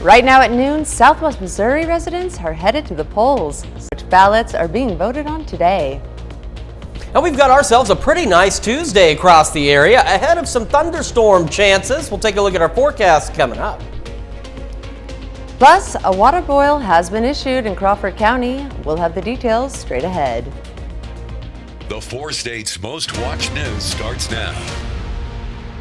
Right now at noon, Southwest Missouri residents are headed to the polls. Which ballots are being voted on today? And we've got ourselves a pretty nice Tuesday across the area, ahead of some thunderstorm chances. We'll take a look at our forecast coming up. Plus, a water boil has been issued in Crawford County. We'll have the details straight ahead. The 4 states' most watched news starts now.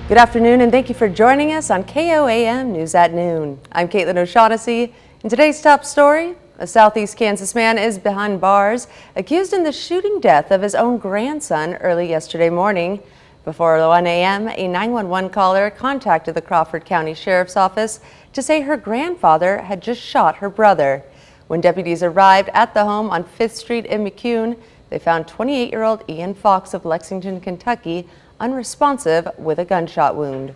Good afternoon, and thank you for joining us on KOAM News at Noon. I'm Caitlin O'Shaughnessy. In today's top story, a Southeast Kansas man is behind bars, accused in the shooting death of his own grandson early yesterday morning. Before 1 a.m., a 911 caller contacted the Crawford County Sheriff's Office to say her grandfather had just shot her brother. When deputies arrived at the home on 5th Street in McCune, they found 28-year-old Ian Fox of Lexington, Kentucky, unresponsive with a gunshot wound.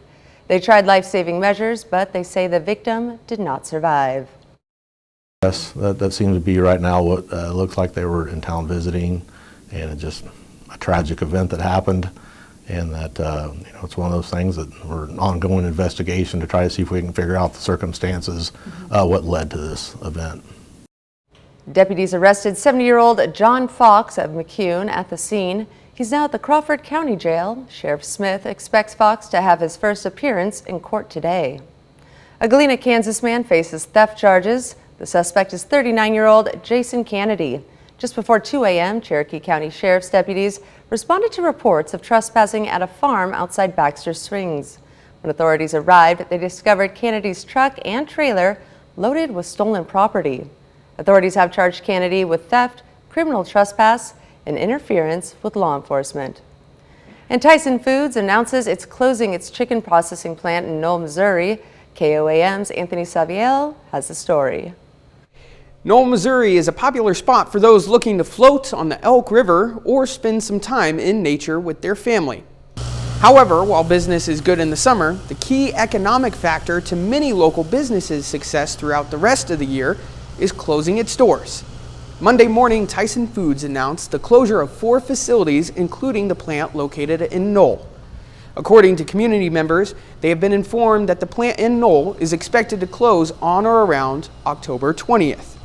They tried life-saving measures, but they say the victim did not survive. Yes, that seems to be right now what looks like they were in town visiting, and it's just a tragic event that happened, and that it's one of those things that we're an ongoing investigation to try to see if we can figure out the circumstances, what led to this event. Deputies arrested 70-year-old John Fox of McCune at the scene. He's now at the Crawford County Jail. Sheriff Smith expects Fox to have his first appearance in court today. A Galena, Kansas man faces theft charges. The suspect is 39-year-old Jason Kennedy. Just before 2 a.m., Cherokee County Sheriff's deputies responded to reports of trespassing at a farm outside Baxter Springs. When authorities arrived, they discovered Kennedy's truck and trailer loaded with stolen property. Authorities have charged Kennedy with theft, criminal trespass, and interference with law enforcement. And Tyson Foods announces it's closing its chicken processing plant in Knoll, Missouri. KOAM's Anthony Saviel has the story. Knoll, Missouri is a popular spot for those looking to float on the Elk River or spend some time in nature with their family. However, while business is good in the summer, the key economic factor to many local businesses' success throughout the rest of the year is closing its doors. Monday morning, Tyson Foods announced the closure of 4 facilities, including the plant located in Knoll. According to community members, they have been informed that the plant in Knoll is expected to close on or around October 20th.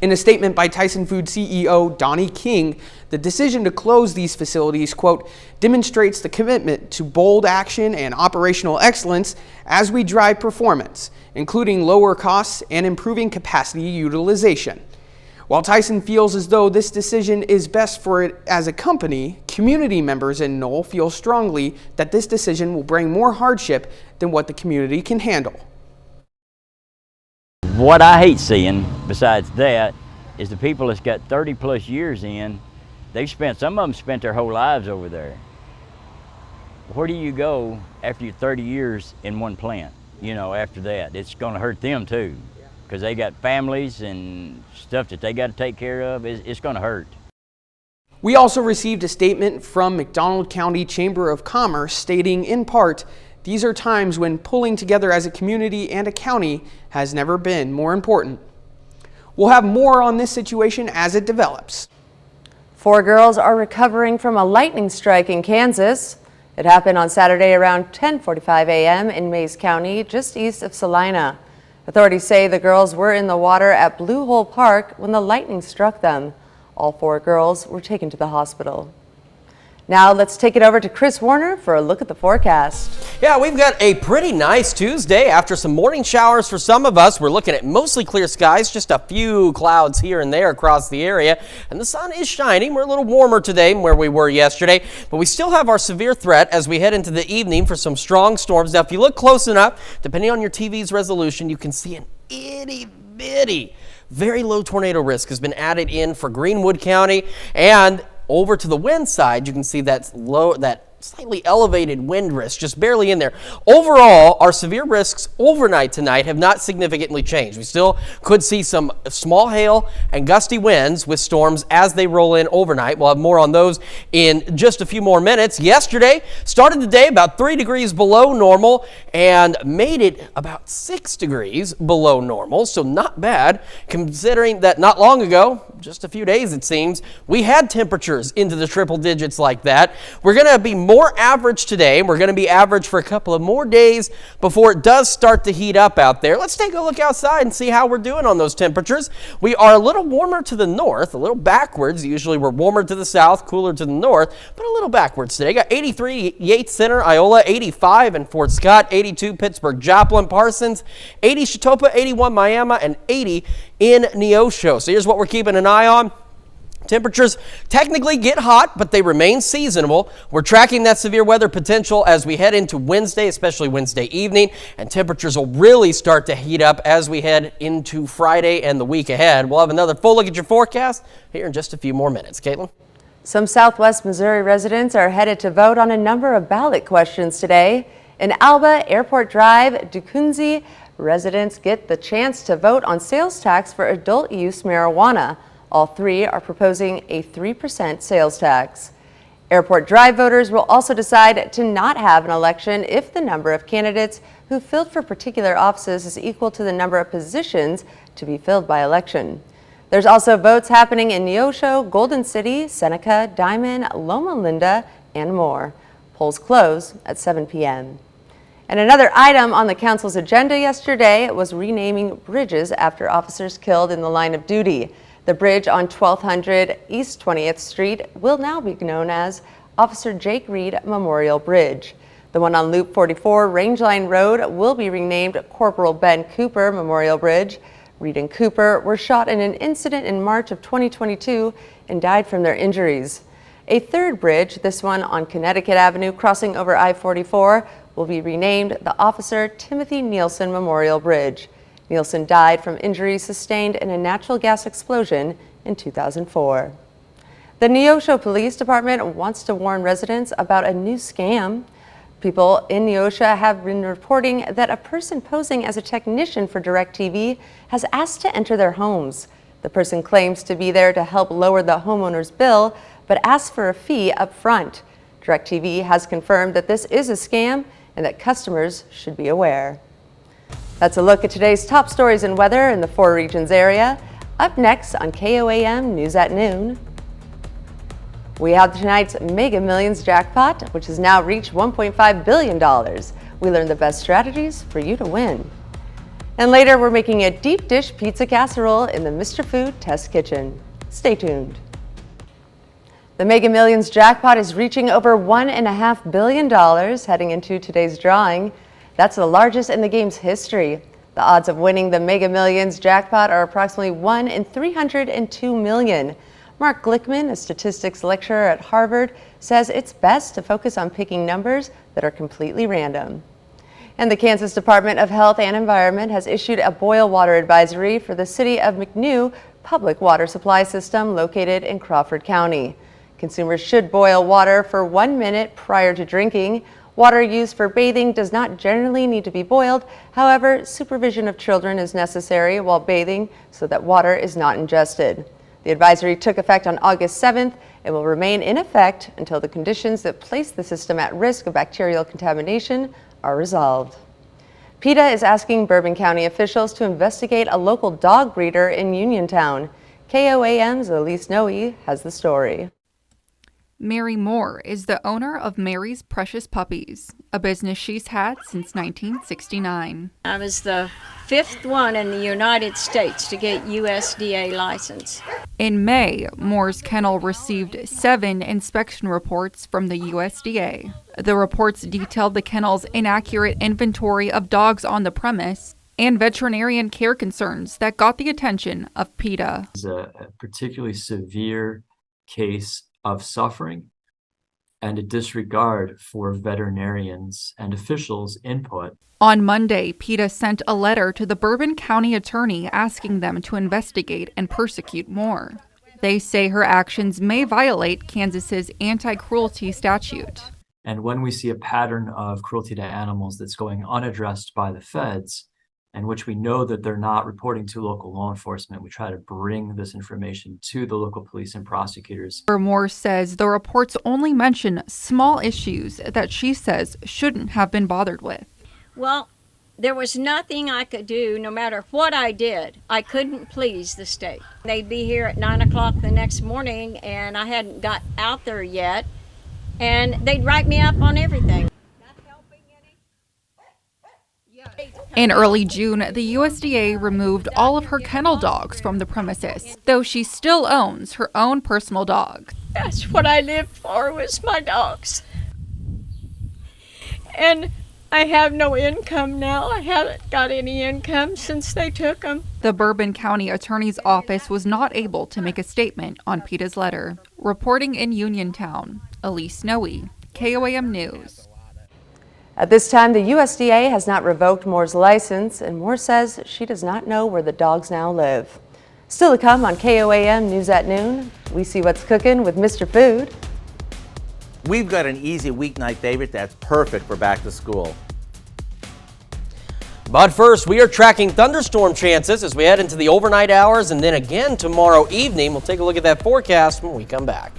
In a statement by Tyson Foods CEO Donnie King, the decision to close these facilities, quote, demonstrates the commitment to bold action and operational excellence as we drive performance, including lower costs and improving capacity utilization. While Tyson feels as though this decision is best for it as a company, community members in Knoll feel strongly that this decision will bring more hardship than what the community can handle. What I hate seeing, besides that, is the people that's got 30 plus years in, some of them spent their whole lives over there. Where do you go after you're 30 years in one plant? After that, it's gonna hurt them too, because they got families and stuff that they got to take care of. It's going to hurt. We also received a statement from McDonald County Chamber of Commerce stating, in part, these are times when pulling together as a community and a county has never been more important. We'll have more on this situation as it develops. 4 girls are recovering from a lightning strike in Kansas. It happened on Saturday around 10:45 a.m. in Mays County, just east of Salina. Authorities say the girls were in the water at Blue Hole Park when the lightning struck them. All 4 girls were taken to the hospital. Now let's take it over to Chris Warner for a look at the forecast. Yeah, we've got a pretty nice Tuesday. After some morning showers for some of us, we're looking at mostly clear skies, just a few clouds here and there across the area. And the sun is shining. We're a little warmer today than where we were yesterday, but we still have our severe threat as we head into the evening for some strong storms. Now, if you look close enough, depending on your TV's resolution, you can see an itty bitty, very low tornado risk has been added in for Greenwood County, and over to the wind side, you can see that slightly elevated wind risk, just barely in there. Overall, our severe risks overnight tonight have not significantly changed. We still could see some small hail and gusty winds with storms as they roll in overnight. We'll have more on those in just a few more minutes. Yesterday, started the day about 3 degrees below normal and made it about 6 degrees below normal, so not bad considering that not long ago, just a few days it seems, we had temperatures into the triple digits like that. We're going to be more more average today. We're going to be average for a couple of more days before it does start to heat up out there. Let's take a look outside and see how we're doing on those temperatures. We are a little warmer to the north, a little backwards. Usually we're warmer to the south, cooler to the north, but a little backwards today. Got 83 Yates Center, Iola, 85 in Fort Scott, 82 Pittsburgh, Joplin, Parsons, 80 Chitopa, 81 Miami, and 80 in Neosho. So here's what we're keeping an eye on. Temperatures technically get hot, but they remain seasonable. We're tracking that severe weather potential as we head into Wednesday, especially Wednesday evening, and temperatures will really start to heat up as we head into Friday and the week ahead. We'll have another full look at your forecast here in just a few more minutes. Caitlin? Some Southwest Missouri residents are headed to vote on a number of ballot questions today. In Alba, Airport Drive, Dukunzi, residents get the chance to vote on sales tax for adult use marijuana. All three are proposing a 3% sales tax. Airport Drive voters will also decide to not have an election if the number of candidates who filled for particular offices is equal to the number of positions to be filled by election. There's also votes happening in Neosho, Golden City, Seneca, Diamond, Loma Linda, and more. Polls close at 7 p.m. And another item on the council's agenda yesterday was renaming bridges after officers killed in the line of duty. The bridge on 1200 East 20th Street will now be known as Officer Jake Reed Memorial Bridge. The one on Loop 44 Rangeline Road will be renamed Corporal Ben Cooper Memorial Bridge. Reed and Cooper were shot in an incident in March of 2022 and died from their injuries. A third bridge, this one on Connecticut Avenue crossing over I-44, will be renamed the Officer Timothy Nielsen Memorial Bridge. Nielsen died from injuries sustained in a natural gas explosion in 2004. The Neosho Police Department wants to warn residents about a new scam. People in Neosho have been reporting that a person posing as a technician for DirecTV has asked to enter their homes. The person claims to be there to help lower the homeowner's bill, but asks for a fee up front. DirecTV has confirmed that this is a scam and that customers should be aware. That's a look at today's top stories and weather in the 4 regions area. Up next on KOAM News at Noon. We have tonight's Mega Millions jackpot, which has now reached $1.5 billion. We learn the best strategies for you to win. And later, we're making a deep dish pizza casserole in the Mr. Food Test Kitchen. Stay tuned. The Mega Millions jackpot is reaching over $1.5 billion heading into today's drawing. That's the largest in the game's history. The odds of winning the Mega Millions jackpot are approximately 1 in 302 million. Mark Glickman, a statistics lecturer at Harvard, says it's best to focus on picking numbers that are completely random. And the Kansas Department of Health and Environment has issued a boil water advisory for the city of McNew public water supply system located in Crawford County. Consumers should boil water for 1 minute prior to drinking. Water used for bathing does not generally need to be boiled. However, supervision of children is necessary while bathing so that water is not ingested. The advisory took effect on August 7th and will remain in effect until the conditions that place the system at risk of bacterial contamination are resolved. PETA is asking Bourbon County officials to investigate a local dog breeder in Uniontown. KOAM's Elise Noe has the story. Mary Moore is the owner of Mary's Precious Puppies, a business she's had since 1969. I was the 5th one in the United States to get USDA license. In May, Moore's kennel received 7 inspection reports from the USDA. The reports detailed the kennel's inaccurate inventory of dogs on the premise and veterinarian care concerns that got the attention of PETA. It's a particularly severe case of suffering and a disregard for veterinarians and officials' input. On Monday, PETA sent a letter to the Bourbon County attorney asking them to investigate and persecute Moore. They say her actions may violate Kansas's anti-cruelty statute. And when we see a pattern of cruelty to animals that's going unaddressed by the feds, and which we know that they're not reporting to local law enforcement, we try to bring this information to the local police and prosecutors. Moore says the reports only mention small issues that she says shouldn't have been bothered with. Well, there was nothing I could do, no matter what I did. I couldn't please the state. They'd be here at 9 o'clock the next morning, and I hadn't got out there yet. and they'd write me up on everything. In early June, the USDA removed all of her kennel dogs from the premises, though she still owns her own personal dog. That's what I lived for, was my dogs. And I have no income now. I haven't got any income since they took them. The Bourbon County Attorney's Office was not able to make a statement on PETA's letter. Reporting in Uniontown, Elise Noe, KOAM News. At this time, the USDA has not revoked Moore's license, and Moore says she does not know where the dogs now live. Still to come on KOAM News at Noon, we see what's cooking with Mr. Food. We've got an easy weeknight favorite that's perfect for back to school. But first, we are tracking thunderstorm chances as we head into the overnight hours, and then again tomorrow evening. We'll take a look at that forecast when we come back.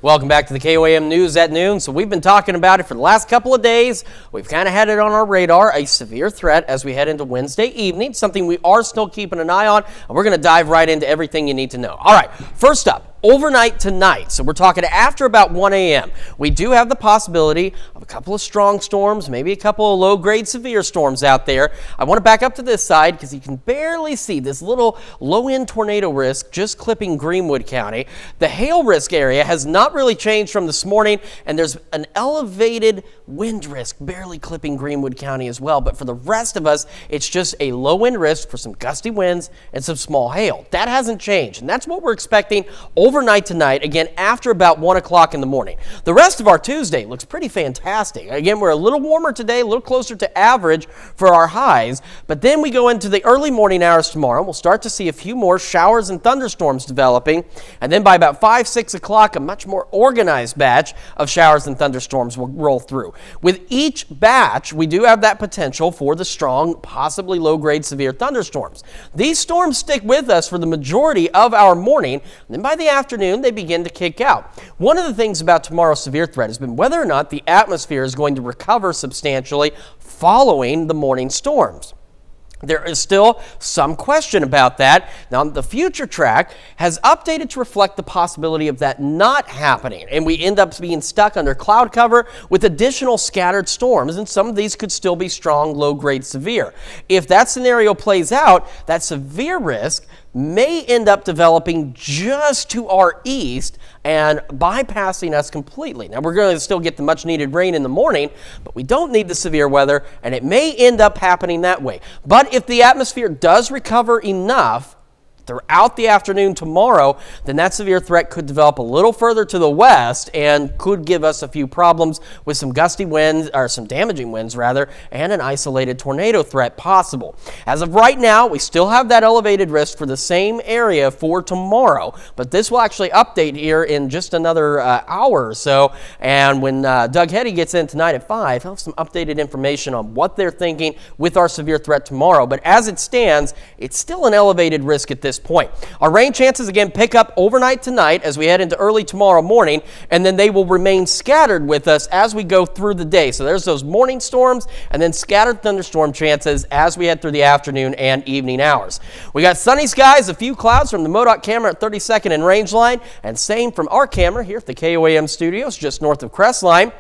Welcome back to the KOAM News at Noon. So we've been talking about it for the last couple of days. We've kind of had it on our radar, a severe threat as we head into Wednesday evening, something we are still keeping an eye on, and we're going to dive right into everything you need to know. All right, first up, overnight tonight. So we're talking after about 1 a.m. We do have the possibility of a couple of strong storms, maybe a couple of low-grade severe storms out there. I want to back up to this side because you can barely see this little low-end tornado risk just clipping Greenwood County. The hail risk area has not really changed from this morning, and there's an elevated wind risk barely clipping Greenwood County as well. But for the rest of us, it's just a low-wind risk for some gusty winds and some small hail. That hasn't changed, and that's what we're expecting overnight tonight, again after about 1 o'clock in the morning. The rest of our Tuesday looks pretty fantastic. Again, we're a little warmer today, a little closer to average for our highs, but then we go into the early morning hours tomorrow. We'll start to see a few more showers and thunderstorms developing, and then by about 5, 6 o'clock, a much more organized batch of showers and thunderstorms will roll through. With each batch, we do have that potential for the strong, possibly low-grade severe thunderstorms. These storms stick with us for the majority of our morning, and then by the afternoon, they begin to kick out. One of the things about tomorrow's severe threat has been whether or not the atmosphere is going to recover substantially following the morning storms. There is still some question about that. Now, the future track has updated to reflect the possibility of that not happening, and we end up being stuck under cloud cover with additional scattered storms, and some of these could still be strong, low-grade severe. If that scenario plays out, that severe risk may end up developing just to our east and bypassing us completely. Now, we're going to still get the much needed rain in the morning, but we don't need the severe weather, and it may end up happening that way. But if the atmosphere does recover enough throughout the afternoon tomorrow, then that severe threat could develop a little further to the west and could give us a few problems with some gusty winds, or some damaging winds rather, and an isolated tornado threat possible. As of right now, we still have that elevated risk for the same area for tomorrow, but this will actually update here in just another hour or so, and when Doug Hetty gets in tonight at 5, he'll have some updated information on what they're thinking with our severe threat tomorrow. But as it stands, it's still an elevated risk at this point. Our rain chances again pick up overnight tonight as we head into early tomorrow morning, and then they will remain scattered with us as we go through the day. So there's those morning storms and then scattered thunderstorm chances as we head through the afternoon and evening hours. We got sunny skies, a few clouds from the MoDOT camera at 32nd and Rangeline, and same from our camera here at the KOAM studios just north of Crestline.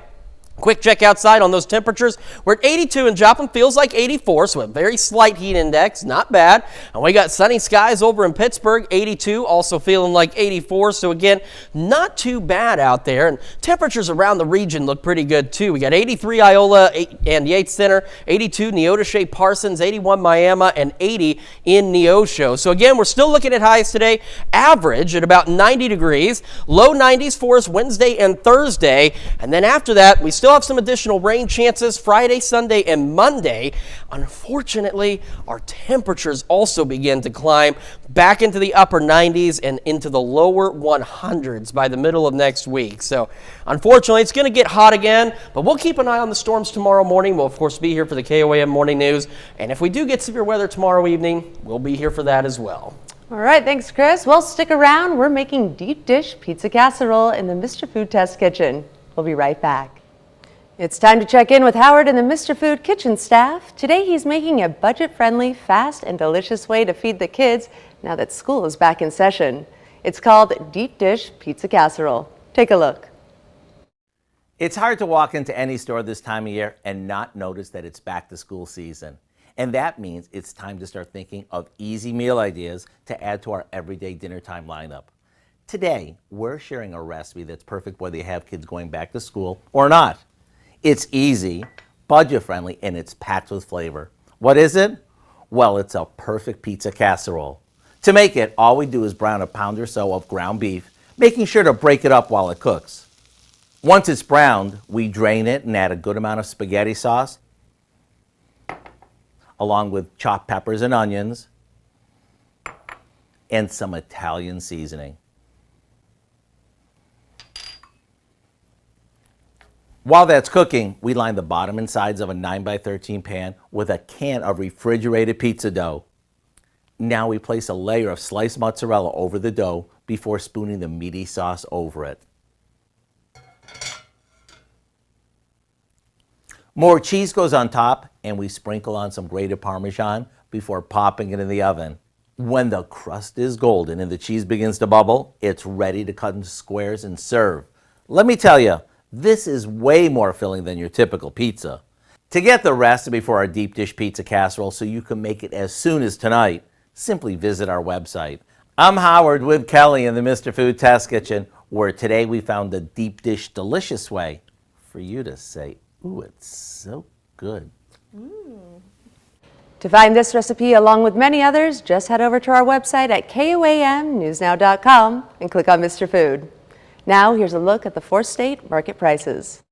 Quick check outside on those temperatures. We're at 82 in Joplin, feels like 84, so a very slight heat index, not bad. And we got sunny skies over in Pittsburgh, 82, also feeling like 84, so again, not too bad out there. And temperatures around the region look pretty good too. We got 83 Iola and Yates Center, 82 Neodesha Parsons, 81 Miami, and 80 in Neosho. So again, we're still looking at highs today, average at about 90 degrees, low 90s for us Wednesday and Thursday, and then after that, we still have some additional rain chances Friday, Sunday, and Monday. Unfortunately, our temperatures also begin to climb back into the upper 90s and into the lower 100s by the middle of next week. So unfortunately, it's going to get hot again, but we'll keep an eye on the storms tomorrow morning. We'll, of course, be here for the KOAM Morning News. And if we do get severe weather tomorrow evening, we'll be here for that as well. All right, thanks, Chris. Well, stick around. We're making deep dish pizza casserole in the Mr. Food Test Kitchen. We'll be right back. It's time to check in with Howard and the Mr. Food kitchen staff. Today he's making a budget-friendly, fast, and delicious way to feed the kids now that school is back in session. It's called Deep Dish Pizza Casserole. Take a look. It's hard to walk into any store this time of year and not notice that it's back to school season. And that means it's time to start thinking of easy meal ideas to add to our everyday dinner time lineup. Today, we're sharing a recipe that's perfect whether you have kids going back to school or not. It's easy, budget-friendly, and it's packed with flavor. What is it? Well, it's a perfect pizza casserole. To make it, all we do is brown a pound or so of ground beef, making sure to break it up while it cooks. Once it's browned, we drain it and add a good amount of spaghetti sauce, along with chopped peppers and onions, and some Italian seasoning. While that's cooking, we line the bottom and sides of a 9x13 pan with a can of refrigerated pizza dough. Now we place a layer of sliced mozzarella over the dough before spooning the meaty sauce over it. More cheese goes on top, and we sprinkle on some grated Parmesan before popping it in the oven. When the crust is golden and the cheese begins to bubble, it's ready to cut into squares and serve. Let me tell you, this is way more filling than your typical pizza. To get the recipe for our deep dish pizza casserole so you can make it as soon as tonight, simply visit our website. I'm Howard with Kelly in the Mr. Food Test Kitchen, where today we found the deep dish delicious way for you to say, ooh, it's so good. To find this recipe along with many others, just head over to our website at KOAMnewsnow.com and click on Mr. Food. Now here's a look at the 4th state market prices.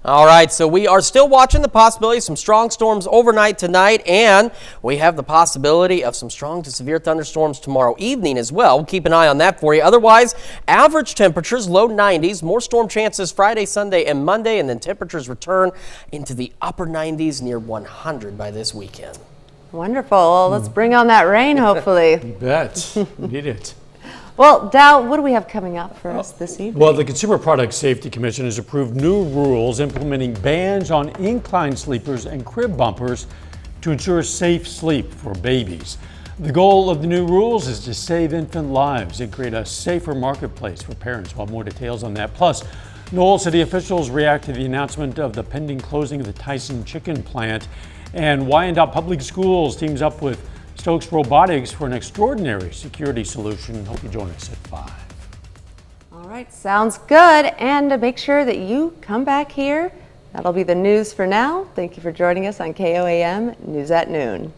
All right, so we are still watching the possibility of some strong storms overnight tonight, and we have the possibility of some strong to severe thunderstorms tomorrow evening as well. We'll keep an eye on that for you. Otherwise, average temperatures, low 90s, more storm chances Friday, Sunday, and Monday, and then temperatures return into the upper 90s near 100 by this weekend. Wonderful. Well, let's bring on that rain, hopefully. You bet. Need it. Well, Dow, what do we have coming up for us this evening? Well, the Consumer Product Safety Commission has approved new rules implementing bans on incline sleepers and crib bumpers to ensure safe sleep for babies. The goal of the new rules is to save infant lives and create a safer marketplace for parents. We'll have more details on that. Plus, Knoll City officials react to the announcement of the pending closing of the Tyson chicken plant, and Wyandotte Public Schools teams up with Stokes Robotics for an extraordinary security solution. Hope you join us at 5. All right, sounds good. And to make sure that you come back here, that'll be the news for now. Thank you for joining us on KOAM News at Noon.